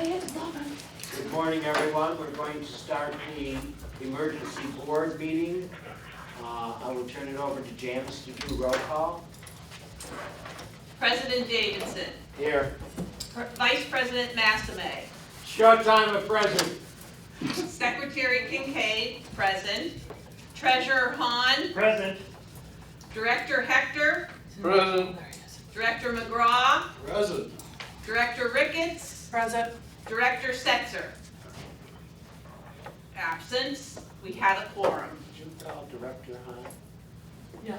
Good morning, everyone. We're going to start the emergency board meeting. I will turn it over to Janice to do roll call. President Davidson. Here. Vice President Massame. Short time of present. Secretary Kincaid, present. Treasurer Hahn. Present. Director Hector. Present. Director McGraw. Present. Director Ricketts. Present. Director Setzer. Absence. We had a quorum. Did you call Director Hahn? Yeah.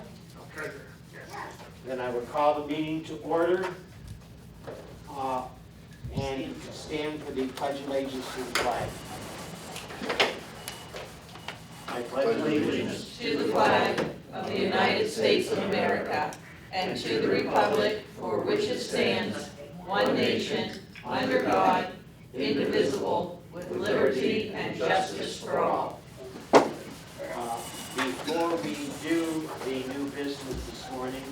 Treasurer. Then I would call the meeting to order. And stand for the pledge of allegiance to the flag. I pledge allegiance To the flag of the United States of America and to the republic for which it stands, one nation, under God, indivisible, with liberty and justice for all. Before we do the new business this morning,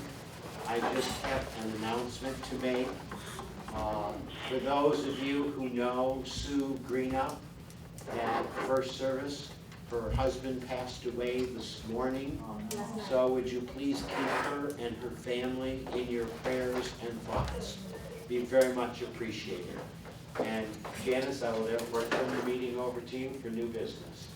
I just have an announcement to make. For those of you who know Sue Greenup at First Service, her husband passed away this morning. So would you please keep her and her family in your prayers and thoughts? Be very much appreciated. And Janice, I will therefore turn the meeting over to you for new business.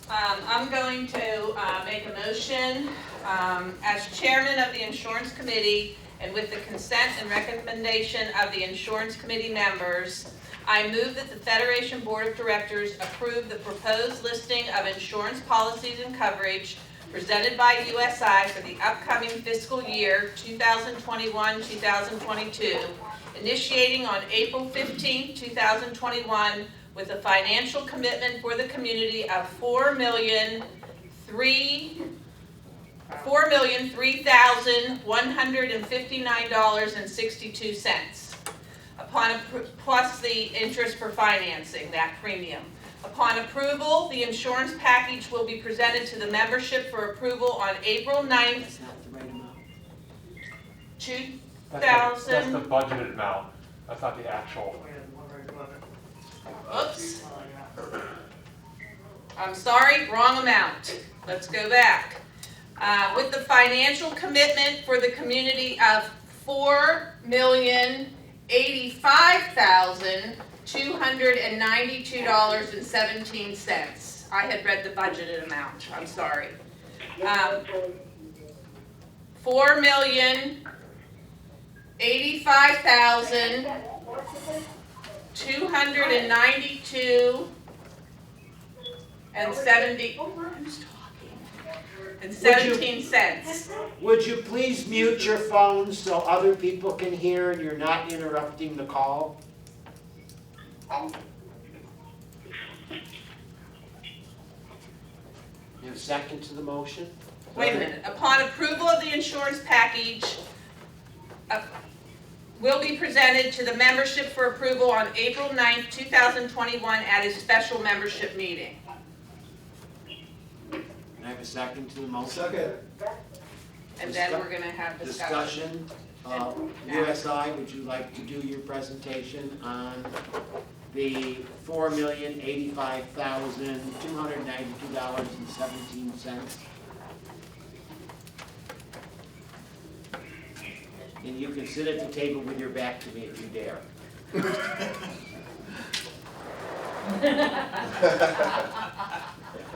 I'm going to make a motion as chairman of the insurance committee and with the consent and recommendation of the insurance committee members, I move that the Federation Board of Directors approve the proposed listing of insurance policies and coverage presented by USI for the upcoming fiscal year 2021-2022, initiating on April 15, 2021, with a financial commitment for the community of $4,003,159.62 plus the interest for financing that premium. Upon approval, the insurance package will be presented to the membership for approval on April 9th, That's not the right amount. 2000. That's the budgeted amount. That's not the actual. Oops. I'm sorry, wrong amount. Let's go back. With the financial commitment for the community of $4,085,292.17. I had read the budgeted amount. I'm sorry. $4,085,292 and 17 cents. Would you please mute your phones so other people can hear and you're not interrupting the call? You have a second to the motion? Wait a minute. Upon approval of the insurance package, will be presented to the membership for approval on April 9th, 2021 at a special membership meeting. Can I have a second to the motion? Second. And then we're going to have discussion. USI, would you like to do your presentation on the $4,085,292.17? And you can sit at the table with your back to me if you dare.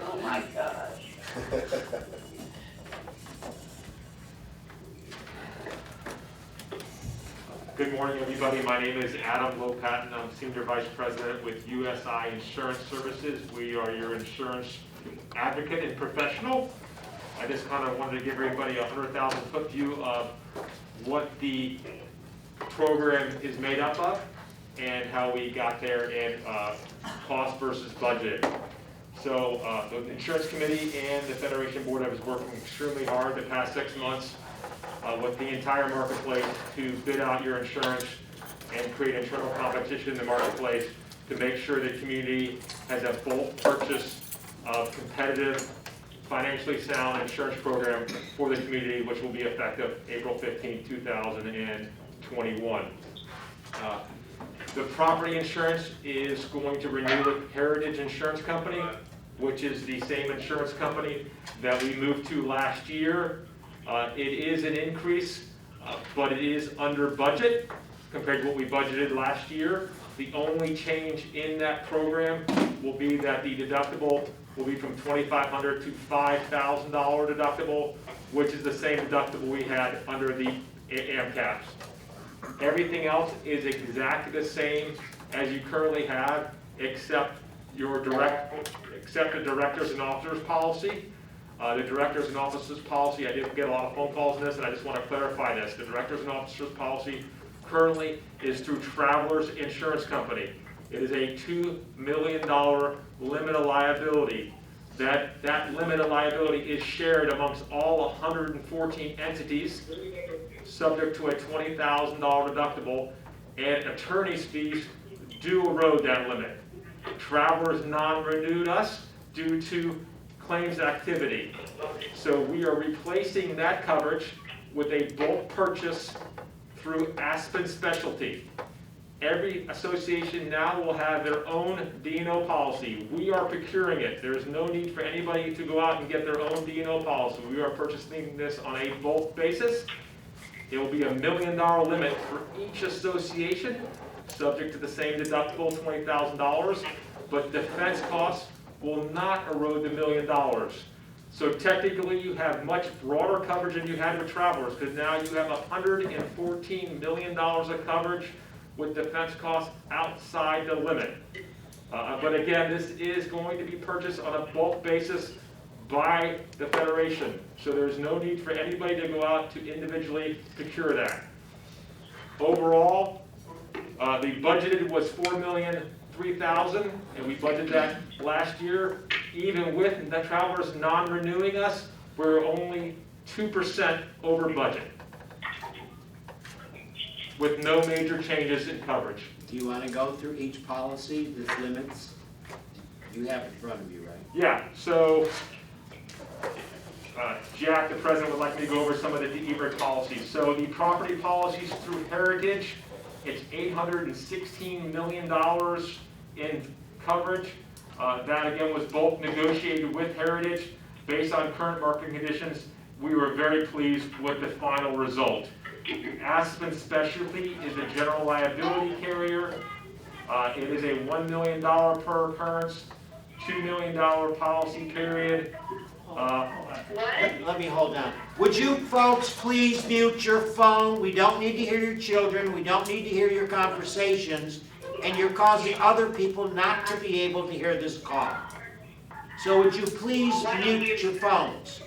Oh my gosh. Good morning, everybody. My name is Adam Lopatin. I'm Senior Vice President with USI Insurance Services. We are your insurance advocate and professional. I just kind of wanted to give everybody a 100,000-foot view of what the program is made up of and how we got there and cost versus budget. So the insurance committee and the Federation Board has been working extremely hard the past 6 months with the entire marketplace to bid out your insurance and create internal competition in the marketplace to make sure the community has a bulk purchase of competitive, financially sound insurance program for the community, which will be effective April 15, 2021. The property insurance is going to renew with Heritage Insurance Company, which is the same insurance company that we moved to last year. It is an increase, but it is under budget compared to what we budgeted last year. The only change in that program will be that the deductible will be from $2,500 to $5,000 deductible, which is the same deductible we had under the AMCAPs. Everything else is exactly the same as you currently have, except the directors and officers policy. The directors and officers policy, I did get a lot of phone calls on this, and I just want to clarify this. The directors and officers policy currently is through Travelers Insurance Company. It is a $2 million limit of liability. That limit of liability is shared amongst all 114 entities, subject to a $20,000 deductible, and attorney's fees do erode that limit. Travelers non-renewed us due to claims activity. So we are replacing that coverage with a bulk purchase through Aspen Specialty. Every association now will have their own D&O policy. We are procuring it. There is no need for anybody to go out and get their own D&O policy. We are purchasing this on a bulk basis. It will be $1 million limit for each association, subject to the same deductible, $20,000, but defense costs will not erode the $1 million. So technically, you have much broader coverage than you had with Travelers, because now you have $114 million of coverage with defense costs outside the limit. But again, this is going to be purchased on a bulk basis by the Federation. So there's no need for anybody to go out to individually procure that. Overall, the budgeted was $4,003,000, and we budgeted that last year. Even with the Travelers non-renewing us, we're only 2% over budget, with no major changes in coverage. Do you want to go through each policy, the limits? You have it in front of you, right? Yeah, so Jack, the president, would like me to go over some of the DEBRIC policies. So the property policies through Heritage, it's $816 million in coverage. That again was both negotiated with Heritage. Based on current market conditions, we were very pleased with the final result. Aspen Specialty is a general liability carrier. It is a $1 million per occurrence, $2 million policy period. Let me hold on. Would you folks please mute your phone? We don't need to hear your children. We don't need to hear your conversations. And you're causing other people not to be able to hear this call. So would you please mute your phones?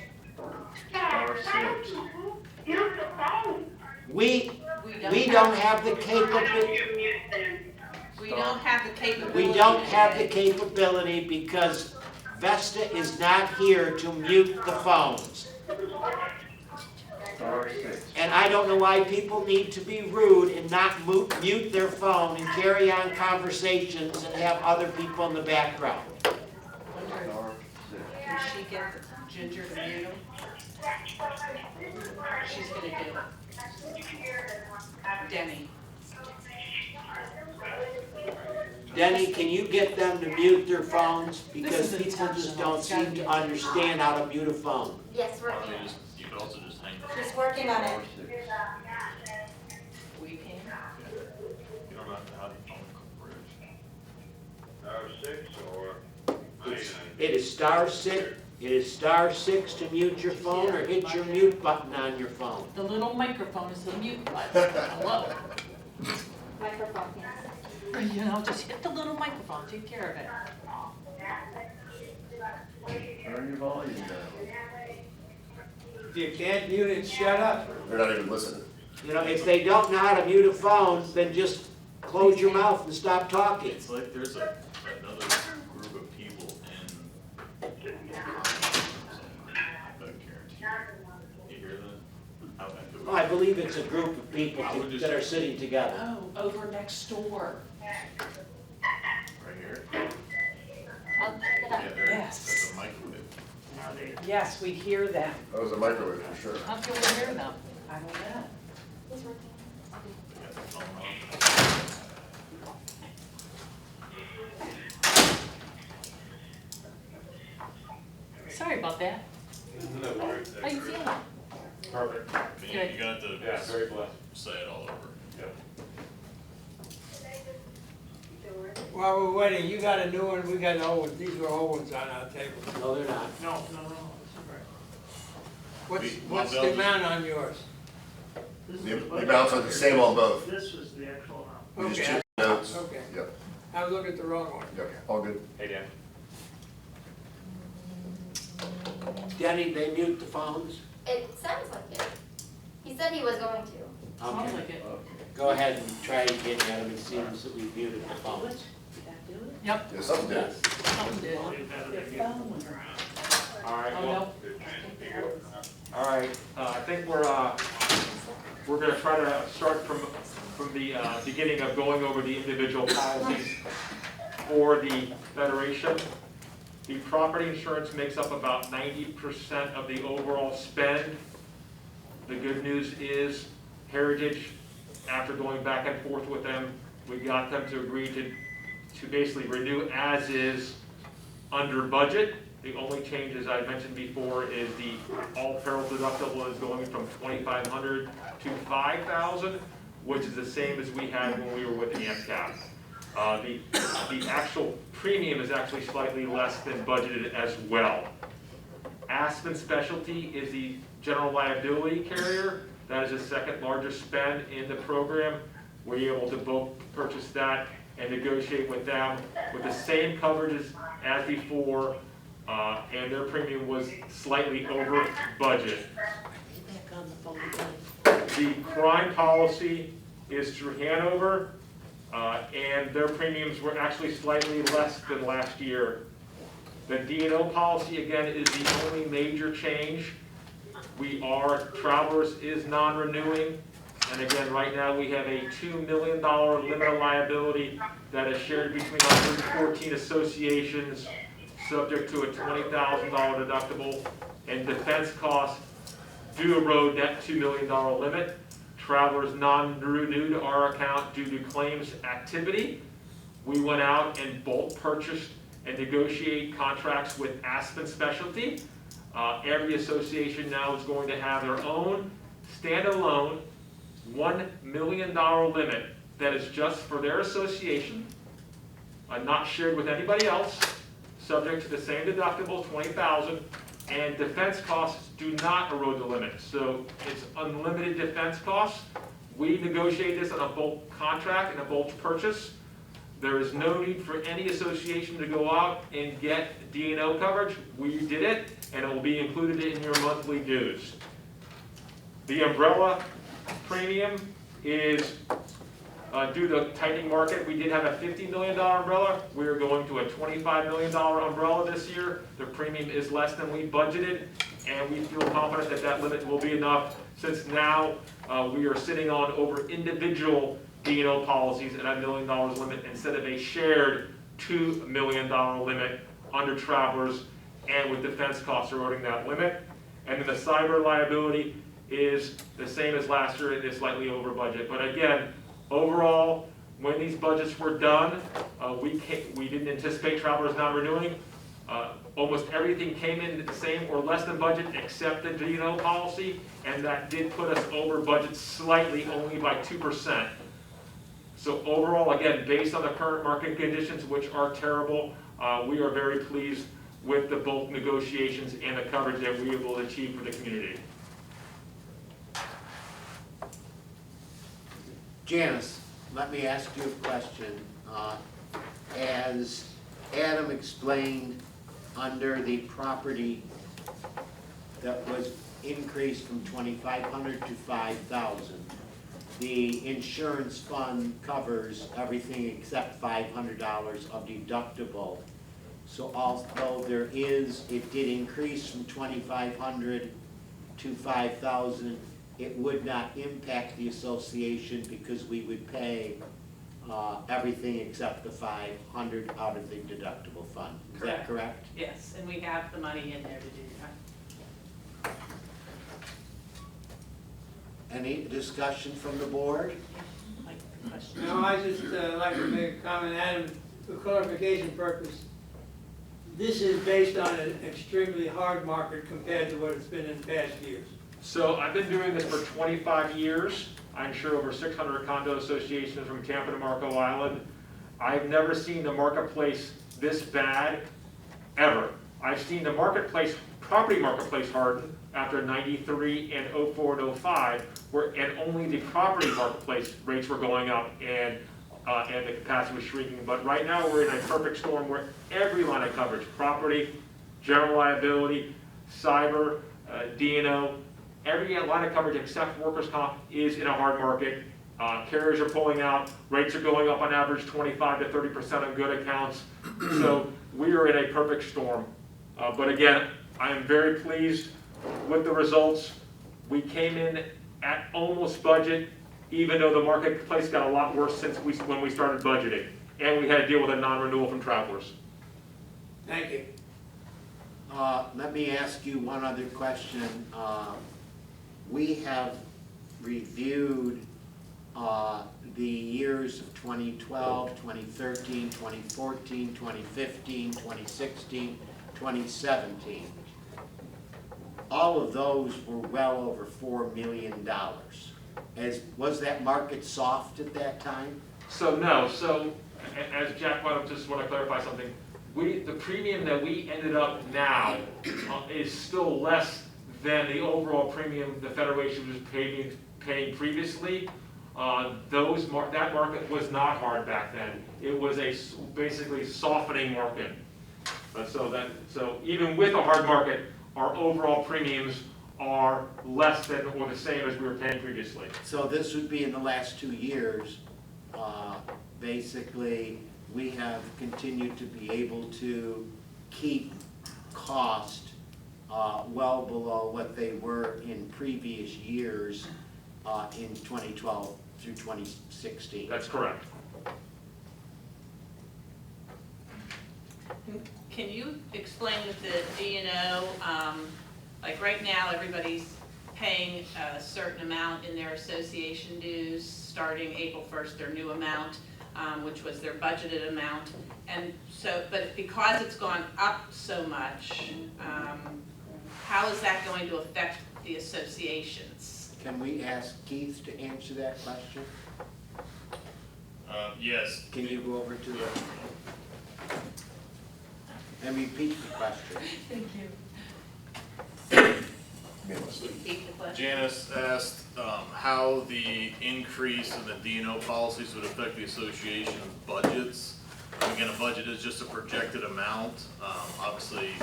We don't have the capability. We don't have the capability. We don't have the capability because Vesta is not here to mute the phones. And I don't know why people need to be rude and not mute their phone and carry on conversations and have other people in the background. Can she get Ginger to mute him? She's gonna do it. Denny. Denny, can you get them to mute their phones? Because people just don't seem to understand how to mute a phone. Yes, working. You could also just hang. Just working on it. We can. You don't have to have the phone coverage. It is *6. It is *6 to mute your phone, or hit your mute button on your phone. The little microphone is the mute button. Hello. Microphone, yes. You know, just hit the little microphone, take care of it. Turn your volume down. If you can't mute it, shut up. They're not even listening. You know, if they don't know how to mute a phone, then just close your mouth and stop talking. It's like there's another group of people in. You hear that? How echo. Oh, I believe it's a group of people that are sitting together. Oh, over next door. Right here? I'll pick it up. Yeah, there, Yes. that's a microwave. Yes, we hear them. That was a microwave for sure. How can we hear them? I don't know. He's working. Yeah, the phone on. that. How you feeling? Perfect. You got to Yeah, very blessed. say it all over. While we're waiting, you got a new one, we got old ones, these were old ones on our table. No, they're not. No. What's Well, the Bill, amount on yours? The amounts are the same on both. This was the actual amount. We just Okay, changed the notes. okay. Yep, I was looking at the wrong one. yep, all good. Hey, Dan. Denny, they mute the phones? It sounds like it. He said he was going to. Sounds Okay. like it. Go ahead and try again, Adam, it seems that we've muted the phones. Did that do it? Yeah, something did. Yes. Something did. Only better Their than you. phone went around. All right, Oh, well, no. all right, I think we're gonna try to start from the beginning of going over the individual policies for the Federation. The property insurance makes up about 90% of the overall spend. The good news is Heritage, after going back and forth with them, we got them to agree to basically renew as is under budget. The only change, as I mentioned before, is the all peril deductible is going from $2,500 to $5,000, which is the same as we had when we were with AMCAP. The actual premium is actually slightly less than budgeted as well. Aspen Specialty is the general liability carrier. That is the second largest spend in the program. We're able to both purchase that and negotiate with them with the same coverages as before, and their premium was slightly over budget. The crime policy is through Hanover, and their premiums were actually slightly less than last year. The D&O policy, again, is the only major change. Travelers is non-renewing, and again, right now, we have a $2 million limit of liability that is shared between 114 associations, subject to a $20,000 deductible, and defense costs do erode that $2 million limit. Travelers non-renewed our account due to claims activity. We went out and bulk purchased and negotiate contracts with Aspen Specialty. Every association now is going to have their own standalone $1 million limit that is just for their association, not shared with anybody else, subject to the same deductible, $20,000, and defense costs do not erode the limit. So it's unlimited defense costs. We negotiate this on a bulk contract and a bulk purchase. There is no need for any association to go out and get D&O coverage. We did it, and it will be included in your monthly dues. The umbrella premium is due to tightening market. We did have a $50 million umbrella. We are going to a $25 million umbrella this year. The premium is less than we budgeted, and we feel confident that that limit will be enough, since now we are sitting on over individual D&O policies at a $1 million limit instead of a shared $2 million limit under Travelers, and with defense costs eroding that limit. And then the cyber liability is the same as last year. It is slightly over budget. But again, overall, when these budgets were done, we didn't anticipate Travelers not renewing. Almost everything came in the same or less than budget except the D&O policy, and that did put us over budget slightly, only by 2%. So overall, again, based on the current market conditions, which are terrible, we are very pleased with the bulk negotiations and the coverage that we were able to achieve for the community. Janice, let me ask you a question. As Adam explained, under the property that was increased from 2,500 to 5,000, the insurance fund covers everything except $500 of deductible. So although it did increase from 2,500 to 5,000, it would not impact the association because we would pay everything except the 500 out of the deductible fund. Is that correct? Yes, and we have the money in there to do that. Any discussion from the board? Like the question. No, I just like to make a comment, Adam, for clarification purpose. this is based on an extremely hard market compared to what it's been in past years. So I've been doing this for 25 years. I insure over 600 condo associations from Tampa to Marco Island. I've never seen the marketplace this bad, ever. I've seen the marketplace, property marketplace harden after 93 and 04 and 05, and only the property marketplace rates were going up and the capacity was shrinking. But right now, we're in a perfect storm where every line of coverage, property, general liability, cyber, D&O, every line of coverage except workers' comp is in a hard market. Carriers are pulling out, rates are going up on average 25 to 30% on good accounts. So we are in a perfect storm. But again, I am very pleased with the results. We came in at almost budget, even though the marketplace got a lot worse since when we started budgeting. And we had to deal with a non-renewal from Travelers. Thank you. Let me ask you one other question. We have reviewed the years of 2012, 2013, 2014, 2015, 2016, 2017. All of those were well over $4 million. Was that market soft at that time? So no, so as Jack brought up, just want to clarify something. The premium that we ended up now is still less than the overall premium the Federation was paying previously. That market was not hard back then. It was a basically softening market. So even with a hard market, our overall premiums are less than or the same as we were paying previously. So this would be in the last 2 years. Basically, we have continued to be able to keep cost well below what they were in previous years in 2012 through 2016. That's correct. Can you explain with the D&O, like right now, everybody's paying a certain amount in their association dues, starting April 1st, their new amount, which was their budgeted amount. And so, but because it's gone up so much, how is that going to affect the associations? Can we ask Keith to answer that question? Yes. Can you go over to the, and repeat the question? Thank you. Repeat the question. Janice asked how the increase in the D&O policies would affect the association's budgets. Again, a budget is just a projected amount. Obviously,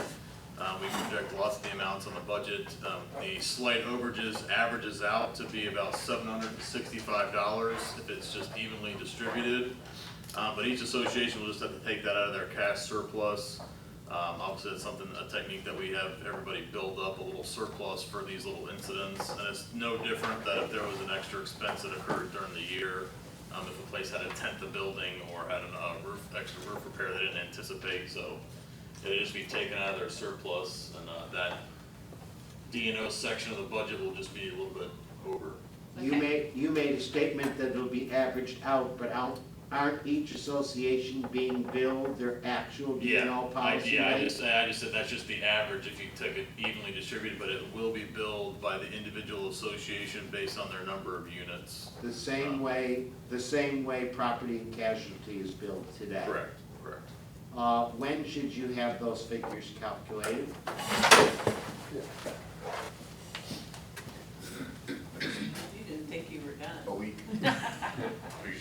we project lots of the amounts on the budget. The slight overages averages out to be about $765 if it's just evenly distributed. But each association will just have to take that out of their cash surplus. Obviously, it's a technique that we have everybody build up a little surplus for these little incidents. And it's no different that if there was an extra expense that occurred during the year, if a place had a tent the building or had an extra roof repair they didn't anticipate. So it would just be taken out of their surplus, and that D&O section of the budget will just be a little bit over. You made a statement that it'll be averaged out, but aren't each association being billed their actual D&O policy I rate? just said that's just the average if you took it evenly distributed, but it will be billed by the individual association based on their number of units. The same way property and casualty is billed today. Correct. When should you have those figures calculated? You didn't think you were done. A week.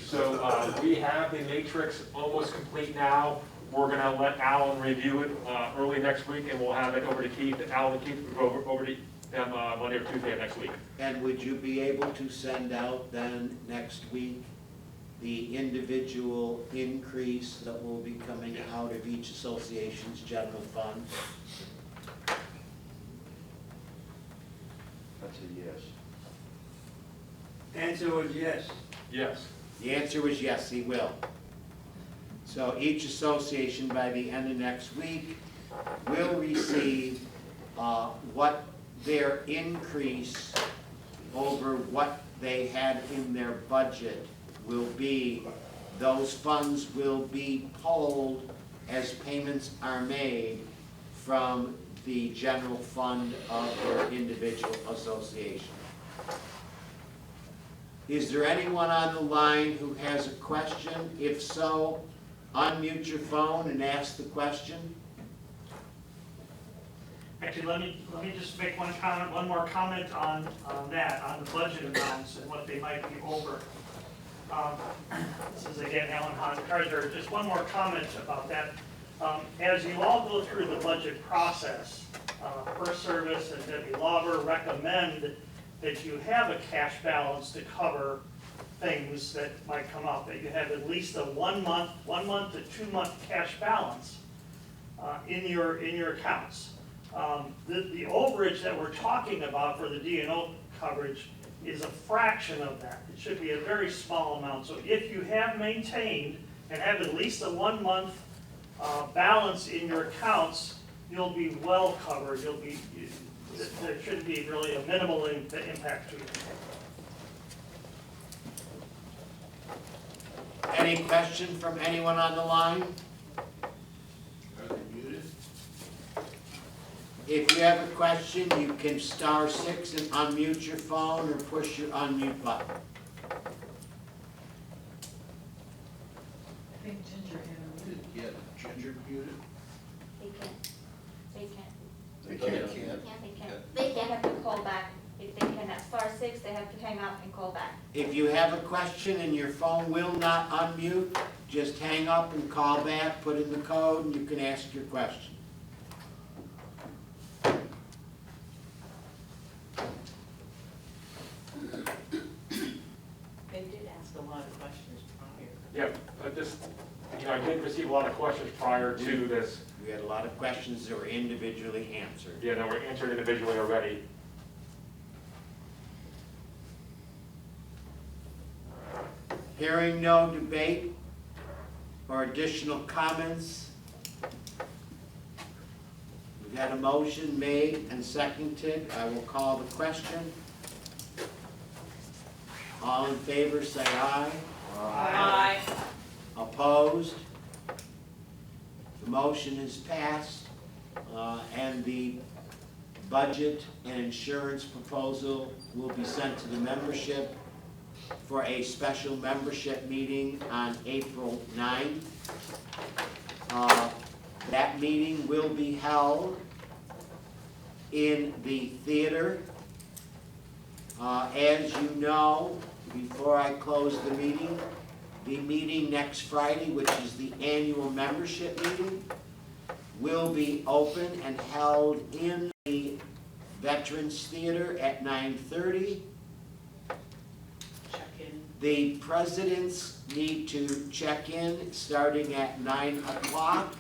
So we have the matrix almost complete now. We're going to let Alan review it early next week, and we'll have it over to Keith. Alan and Keith will go over to them Monday or Tuesday of next week. And would you be able to send out then next week the individual increase that will be coming out of each association's general fund? That's a yes. Answer was yes. Yes. The answer was yes, he will. So each association by the end of next week will receive what their increase over what they had in their budget will be. Those funds will be pulled as payments are made from the general fund of their individual association. Is there anyone on the line who has a question? If so, unmute your phone and ask the question. Actually, let me just make one more comment on that, on the budget amounts and what they might be over. This is again Alan Hahn-Carter. Just one more comment about that. As you all go through the budget process, First Service and Debbie Lauber recommend that you have a cash balance to cover things that might come up, that you have at least a 1 month to 2 month cash balance in your accounts. The overage that we're talking about for the D&O coverage is a fraction of that. It should be a very small amount. So if you have maintained and have at least a 1 month balance in your accounts, you'll be well covered. There should be really a minimal impact to you. Any question from anyone on the line? If you have a question, you can star 6 and unmute your phone or push your unmute button. I think Ginger had Yeah, Ginger muted. They can't. They can't. They can't have to call back. If they can have star 6, they have to hang up and call back. If you have a question and your phone will not unmute, just hang up and call back, put in the code, and you can ask your question. They did ask a lot of questions prior. Yeah, I did receive a lot of questions prior to this. We had a lot of questions that were individually answered. Yeah, that were answered individually already. Hearing no debate or additional comments, we've had a motion made and seconded. I will call the question. All in favor, say aye. Aye. Opposed? The motion is passed, and the budget and insurance proposal will be sent to the membership for a special membership meeting on April 9th. That meeting will be held in the theater. As you know, before I close the meeting next Friday, which is the annual membership meeting, will be open and held in the Veterans Theater at 9:30. Check in. The presidents need to check in starting at 9 o'clock.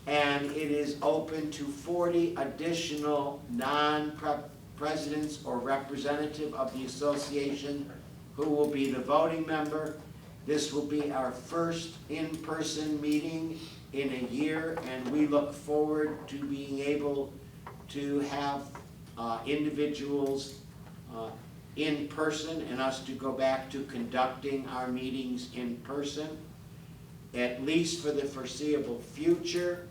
And it is open to 40 additional non-presidents or representative of the association who will be the voting member. This will be our first in-person meeting in a year, and we look forward to being able to have individuals in person and us to go back to conducting our meetings in person, at least for the foreseeable future.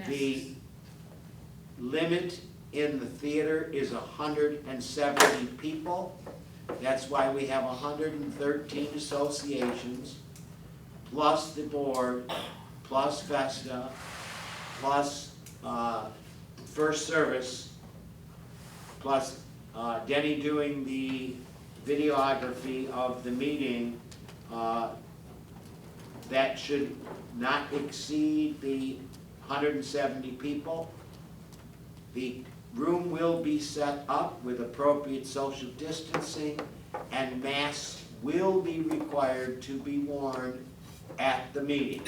The limit in the theater is 170 people. That's why we have 113 associations, plus the board, plus Vesta, plus First Service, plus Denny doing the videography of the meeting. That should not exceed the 170 people. The room will be set up with appropriate social distancing, and masks will be required to be worn at the meeting.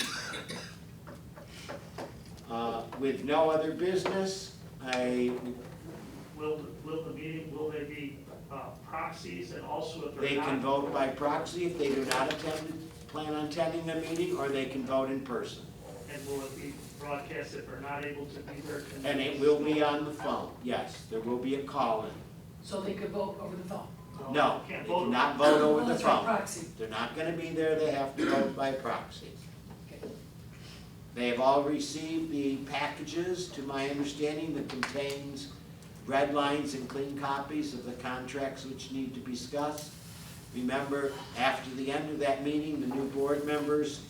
With no other business, Will the meeting, will there be proxies, and also if they they're can not? vote by proxy if they do not plan on attending the meeting, or they can vote in person. And will it be broadcast if they're not able to be there? And it will be on the phone, yes, there will be a call-in. So they could vote over the phone? So No, Can't they vote. cannot vote over the That's right, phone. proxy. They're not gonna be there, they have to vote by proxy. They have all received the packages, to my understanding, that contains red lines and clean copies of the contracts which need to be discussed. Remember, after the end of that meeting, the new board members,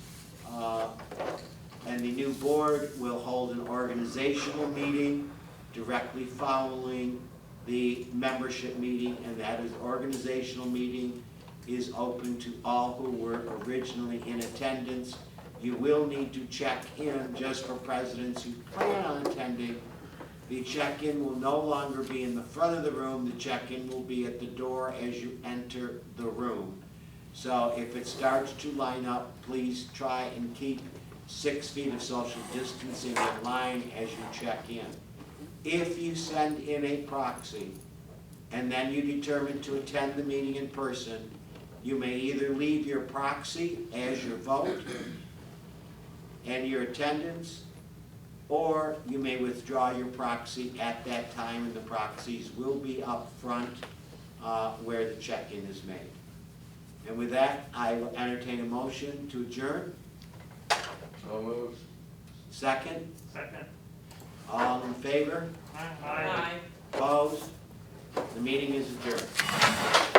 and the new board will hold an organizational meeting directly following the membership meeting, and that is organizational meeting is open to all who were originally in attendance. You will need to check in, just for presidents who plan on attending. The check-in will no longer be in the front of the room, the check-in will be at the door as you enter the room. So if it starts to line up, please try and keep 6 feet of social distancing in line as you check in. If you send in a proxy and then you determine to attend the meeting in person, you may either leave your proxy as your vote and your attendance, or you may withdraw your proxy at that time, and the proxies will be up front where the check-in is made. And with that, I will entertain a motion to adjourn. So moved. Second, Second. all in favor? Aye. Aye. Opposed? The meeting is adjourned.